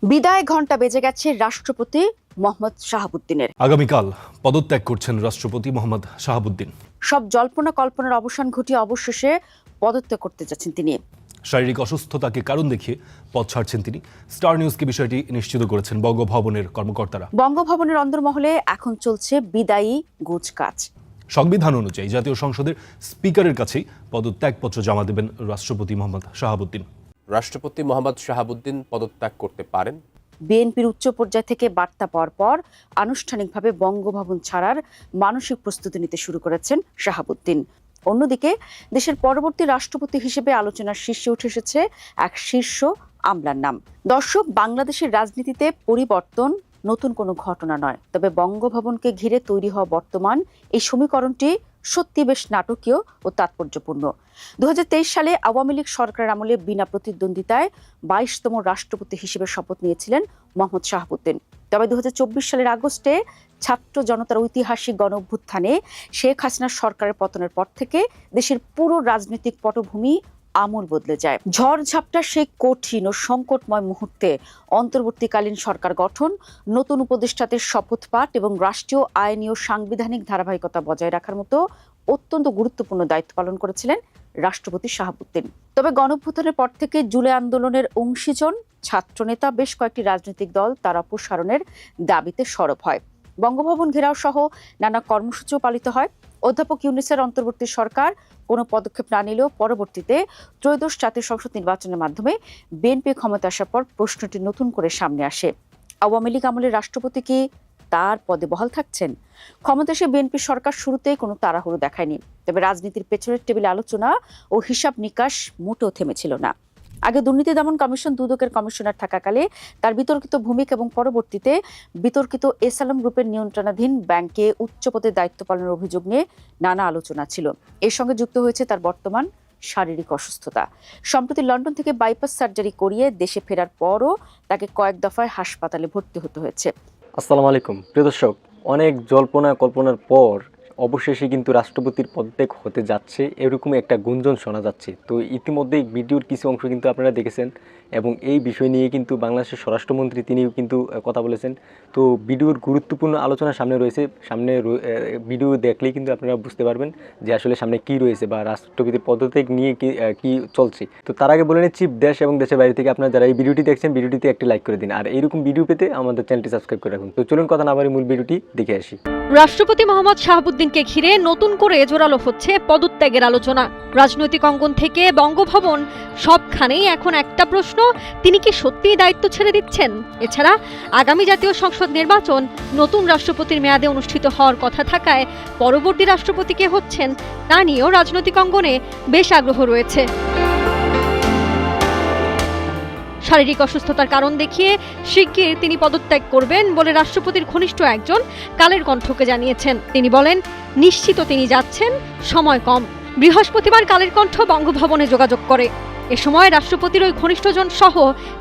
বিদায় ঘণ্টা বেজে গেছে রাষ্ট্রপতি মোহাম্মদ শাহাবুদ্দিনের। আগামীকাল পদত্যাগ করছেন রাষ্ট্রপতি মোহাম্মদ শাহাবুদ্দিন। সব জল্পনা কল্পনার অবসান ঘটিয়ে অবশেষে পদত্যাগ করতে যাচ্ছেন তিনি। শারীরিক অসুস্থতাকে কারণ দেখিয়ে পদ ছাড়ছেন তিনি। স্টার নিউজকে বিষয়টি নিশ্চিত করেছেন বঙ্গভবনের কর্মকর্তারা। বঙ্গভবনের অন্দরমহলে এখন চলছে বিদায়ী কুচকাচ। সংবিধান অনুযায়ী জাতীয় সংসদের স্পিকারের কাছেই পদত্যাগপত্র জমা দেবেন রাষ্ট্রপতি মোহাম্মদ শাহাবুদ্দিন। রাষ্ট্রপতি মোহাম্মদ শাহাবুদ্দিন পদত্যাগ করতে পারেন। বিএনপির উচ্চ পর্যায় থেকে বার্তা পাওয়ার পর আনুষ্ঠানিকভাবে বঙ্গভবন ছাড়ার মানসিক প্রস্তুতি নিতে শুরু করেছেন শাহাবুদ্দিন। অন্যদিকে দেশের পরবর্তী রাষ্ট্রপতি হিসেবে আলোচনার শীর্ষে উঠে এসেছে এক শীর্ষ আমলার নাম। দর্শক, বাংলাদেশের রাজনীতিতে পরিবর্তন নতুন কোনো ঘটনা নয়, তবে বঙ্গভবনকে ঘিরে তৈরি হওয়া বর্তমান এই সমীকরণটি সত্যি বেশ নাটকীয় ও তাৎপর্যপূর্ণ। 2023 সালে আওয়ামী লীগ সরকারের আমলে বিনা প্রতিদ্বন্দ্বিতায় 22তম রাষ্ট্রপতি হিসেবে শপথ নিয়েছিলেন মোহাম্মদ শাহাবুদ্দিন। তবে 2024 সালের আগস্টে ছাত্র জনতার ঐতিহাসিক গণ অভ্যুত্থানে শেখ হাসিনার সরকারের পতনের পর থেকে দেশের পুরো রাজনৈতিক পটভূমি আমূল বদলে যায়। ঝড়ঝাপটা সেই কঠিন ও সংকটময় মুহূর্তে অন্তর্বর্তীকালীন সরকার গঠন, নতুন উপদেষ্টাদের শপথ পাঠ এবং রাষ্ট্রীয় আইনি ও সাংবিধানিক ধারাবাহিকতা বজায় রাখার মতো অত্যন্ত গুরুত্বপূর্ণ দায়িত্ব পালন করেছিলেন রাষ্ট্রপতি শাহাবুদ্দিন। তবে গণঅভ্যুত্থানের পর থেকে জুলাই আন্দোলনের অংশীজন ছাত্রনেতা বেশ কয়েকটি রাজনৈতিক দল তার অপসারণের দাবিতে সরব হয়। বঙ্গভবন ঘেরাও সহ নানা কর্মসূচিও পালিত হয়। অধ্যাপক ইউনূসের অন্তর্বর্তী সরকার কোনো পদক্ষেপ না নিলেও পরবর্তীতে ত্রয়োদশ জাতীয় সংসদ নির্বাচনের মাধ্যমে বিএনপি ক্ষমতা আসার পর প্রশ্নটি নতুন করে সামনে আসে। আওয়ামী লীগ আমলের রাষ্ট্রপতি কি তার পদে বহাল থাকছেন? ক্ষমতা এসে বিএনপি সরকার শুরুতেই কোনো তাড়াহুড়ো দেখায়নি, তবে রাজনীতির পেছনের টেবিলে আলোচনা ও হিসাব নিকাশ মোটেও থেমেছিল না। আগে দুর্নীতি দমন কমিশন দুদকের কমিশনার থাকাকালে তার বিতর্কিত ভূমিকা এবং পরবর্তীতে বিতর্কিত এসালাম গ্রুপের নিয়ন্ত্রণাধীন ব্যাংকে উচ্চ পদে দায়িত্ব পালনের অভিযোগ নিয়ে নানা আলোচনা ছিল। এর সঙ্গে যুক্ত হয়েছে তার বর্তমান শারীরিক অসুস্থতা। সম্প্রতি লন্ডন থেকে বাইপাস সার্জারি করিয়ে দেশে ফেরার পরও তাকে কয়েক দফায় হাসপাতালে ভর্তি হতে হয়েছে। আসসালামু আলাইকুম প্রিয় দর্শক, অনেক জল্পনা কল্পনার পর অবশেষে কিন্তু রাষ্ট্রপতির পদত্যাগ হতে যাচ্ছে এরকম একটা গুঞ্জন শোনা যাচ্ছে। তো ইতিমধ্যেই ভিডিওর কিছু অংশ কিন্তু আপনারা দেখেছেন এবং এই বিষয় নিয়ে কিন্তু বাংলাদেশের স্বরাষ্ট্রমন্ত্রী তিনিও কিন্তু কথা বলেছেন। তো ভিডিওর গুরুত্বপূর্ণ আলোচনা সামনে রয়েছে, ভিডিও দেখলেই কিন্তু আপনারা বুঝতে পারবেন যে আসলে সামনে কি রয়েছে বা রাষ্ট্রপতির পদত্যাগ নিয়ে কি চলছে। তো তার আগে বলে নিচ্ছি, দেশ এবং দেশের বাইরে থেকে আপনারা যারা এই ভিডিওটি দেখছেন ভিডিওটিতে একটি লাইক করে দিন, আর এইরকম ভিডিও পেতে আমাদের চ্যানেলটি সাবস্ক্রাইব করে রাখুন। তো চলুন কথা না বাড়িয়ে মূল ভিডিওটি দেখে আসি। রাষ্ট্রপতি মোহাম্মদ শাহাবুদ্দিনকে ঘিরে নতুন করে জোরালো হচ্ছে পদত্যাগের আলোচনা। রাজনৈতিক অঙ্গন থেকে বঙ্গভবন সবখানেই এখন একটা প্রশ্ন, তিনি কি সত্যিই দায়িত্ব ছেড়ে দিচ্ছেন? এছাড়া আগামী জাতীয় সংসদ নির্বাচন নতুন রাষ্ট্রপতির মেয়াদে অনুষ্ঠিত হওয়ার কথা থাকায় পরবর্তী রাষ্ট্রপতি কে হচ্ছেন তা নিয়েও রাজনৈতিক অঙ্গনে বেশ আগ্রহ রয়েছে। শারীরিক অসুস্থতার কারণ দেখিয়ে শিগগির তিনি পদত্যাগ করবেন বলে রাষ্ট্রপতির ঘনিষ্ঠ একজন কালের কণ্ঠকে জানিয়েছেন। তিনি বলেন, নিশ্চিত তিনি যাচ্ছেন, সময় কম। বৃহস্পতিবার কালের কণ্ঠ বঙ্গভবনে যোগাযোগ করে। এ সময় রাষ্ট্রপতির ওই ঘনিষ্ঠজন সহ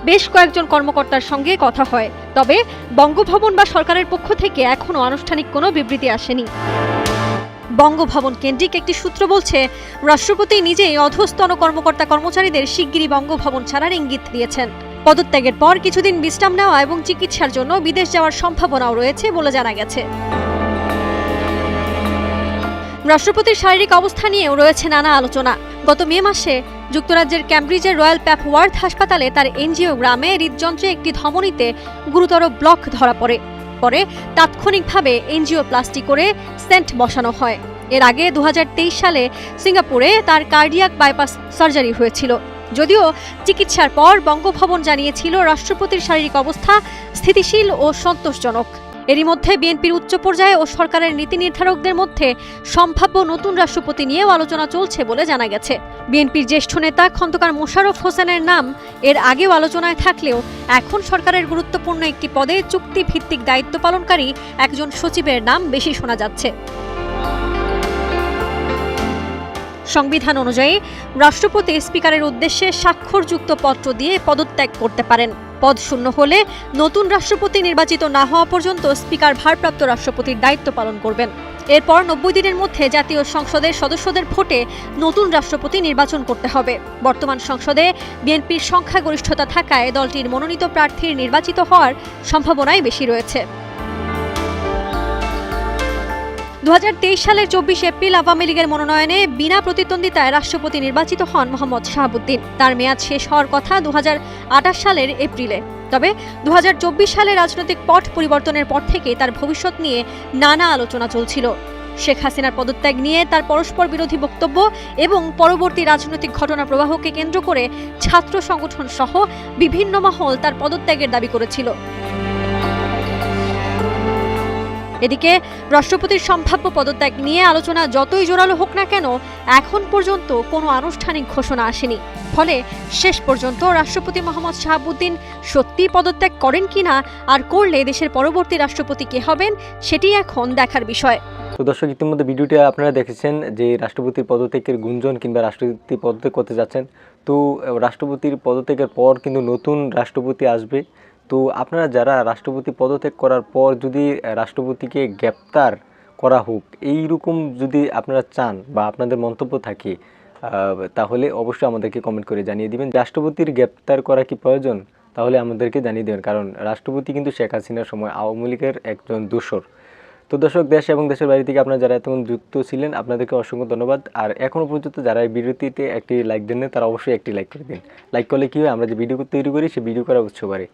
বেশ কয়েকজন কর্মকর্তার সঙ্গে কথা হয়, তবে বঙ্গভবন বা সরকারের পক্ষ থেকে এখনো আনুষ্ঠানিক কোনো বিবৃতি আসেনি। বঙ্গভবন কেন্দ্রিক একটি সূত্র বলছে, রাষ্ট্রপতি নিজেই অধস্তন কর্মকর্তা কর্মচারীদের শিগগিরই বঙ্গভবন ছাড়ার ইঙ্গিত দিয়েছেন। পদত্যাগের পর কিছুদিন বিশ্রাম নেওয়া এবং চিকিৎসার জন্য বিদেশ যাওয়ার সম্ভাবনাও রয়েছে বলে জানা গেছে। রাষ্ট্রপতির শারীরিক অবস্থা নিয়েও রয়েছে নানা আলোচনা। গত মে মাসে যুক্তরাজ্যের ক্যামব্রিজের রয়্যাল প্যাপওয়ার্থ হাসপাতালে তার এনজিওগ্রামে হৃদযন্ত্রে একটি ধমনীতে গুরুতর ব্লক ধরা পড়ে। পরে তাৎক্ষণিকভাবে এনজিওপ্লাস্টি করে স্টেন্ট বসানো হয়। এর আগে 2023 সালে সিঙ্গাপুরে তার কার্ডিয়াক বাইপাস সার্জারি হয়েছিল। যদিও চিকিৎসার পর বঙ্গভবন জানিয়েছিল রাষ্ট্রপতির শারীরিক অবস্থা স্থিতিশীল ও সন্তোষজনক। এরই মধ্যে বিএনপির উচ্চ পর্যায়ে ও সরকারের নীতি নির্ধারকদের মধ্যে সম্ভাব্য নতুন রাষ্ট্রপতি নিয়েও আলোচনা চলছে বলে জানা গেছে। বিএনপির জ্যেষ্ঠ নেতা খন্দকার মোশাররফ হোসেনের নাম এর আগেও আলোচনায় থাকলেও এখন সরকারের গুরুত্বপূর্ণ একটি পদে চুক্তিভিত্তিক দায়িত্ব পালনকারী একজন সচিবের নাম বেশি শোনা যাচ্ছে। সংবিধান অনুযায়ী রাষ্ট্রপতি স্পিকারের উদ্দেশ্যে স্বাক্ষরযুক্ত পত্র দিয়ে পদত্যাগ করতে পারেন। পদ শূন্য হলে নতুন রাষ্ট্রপতি নির্বাচিত না হওয়া পর্যন্ত স্পিকার ভারপ্রাপ্ত রাষ্ট্রপতির দায়িত্ব পালন করবেন। এরপর 90 দিনের মধ্যে জাতীয় সংসদের সদস্যদের ভোটে নতুন রাষ্ট্রপতি নির্বাচন করতে হবে। বর্তমান সংসদে বিএনপির সংখ্যাগরিষ্ঠতা থাকায় দলটির মনোনীত প্রার্থীর নির্বাচিত হওয়ার সম্ভাবনাই বেশি রয়েছে। 2023 সালের 24 এপ্রিল আওয়ামী লীগের মনোনয়নে বিনা প্রতিদ্বন্দ্বিতায় রাষ্ট্রপতি নির্বাচিত হন মোহাম্মদ শাহাবুদ্দিন। তার মেয়াদ শেষ হওয়ার কথা 2028 সালের এপ্রিলে। তবে 2024 সালে রাজনৈতিক পট পরিবর্তনের পর থেকে তার ভবিষ্যৎ নিয়ে নানা আলোচনা চলছিল। শেখ হাসিনার পদত্যাগ নিয়ে তার পরস্পর বিরোধী বক্তব্য এবং পরবর্তী রাজনৈতিক ঘটনা প্রবাহকে কেন্দ্র করে ছাত্র সংগঠন সহ বিভিন্ন মহল তার পদত্যাগের দাবি করেছিল। এদিকে রাষ্ট্রপতির সম্ভাব্য পদত্যাগ নিয়ে আলোচনা যতই জোরালো হোক না কেন, এখন পর্যন্ত কোনো আনুষ্ঠানিক ঘোষণা আসেনি। ফলে শেষ পর্যন্ত রাষ্ট্রপতি মোহাম্মদ শাহাবুদ্দিন সত্যি পদত্যাগ করেন কিনা, আর করলে দেশের পরবর্তী রাষ্ট্রপতি কে হবেন, সেটি এখন দেখার বিষয়। তো দর্শক, ইতিমধ্যে ভিডিওটি আপনারা দেখেছেন যে রাষ্ট্রপতির পদত্যাগের গুঞ্জন কিংবা রাষ্ট্রপতি পদত্যাগ করতে যাচ্ছেন। তো রাষ্ট্রপতির পদত্যাগের পর কিন্তু নতুন রাষ্ট্রপতি আসবে। তো আপনারা যারা রাষ্ট্রপতি পদত্যাগ করার পর যদি রাষ্ট্রপতিকে গ্রেপ্তার করা হোক, এইরকম যদি আপনারা চান বা আপনাদের মন্তব্য থাকে, তাহলে অবশ্যই আমাদেরকে কমেন্ট করে জানিয়ে দিবেন। রাষ্ট্রপতির গ্রেপ্তার করা কি প্রয়োজন, তাহলে আমাদেরকে জানিয়ে দেবেন। কারণ রাষ্ট্রপতি কিন্তু শেখ হাসিনার সময় আওয়ামী লীগের একজন দোসর। তো দর্শক, দেশ এবং দেশের বাইরে থেকে আপনারা যারা এতক্ষণ যুক্ত ছিলেন, আপনাদেরকে অসংখ্য ধন্যবাদ। আর এখনও পর্যন্ত যারা এই ভিডিওটিতে একটি লাইক দেন না, তারা অবশ্যই একটি লাইক করে দিন। লাইক করলে কী হয়, আমরা যে ভিডিও তৈরি করি সেই ভিডিও করা উৎস বাড়ে।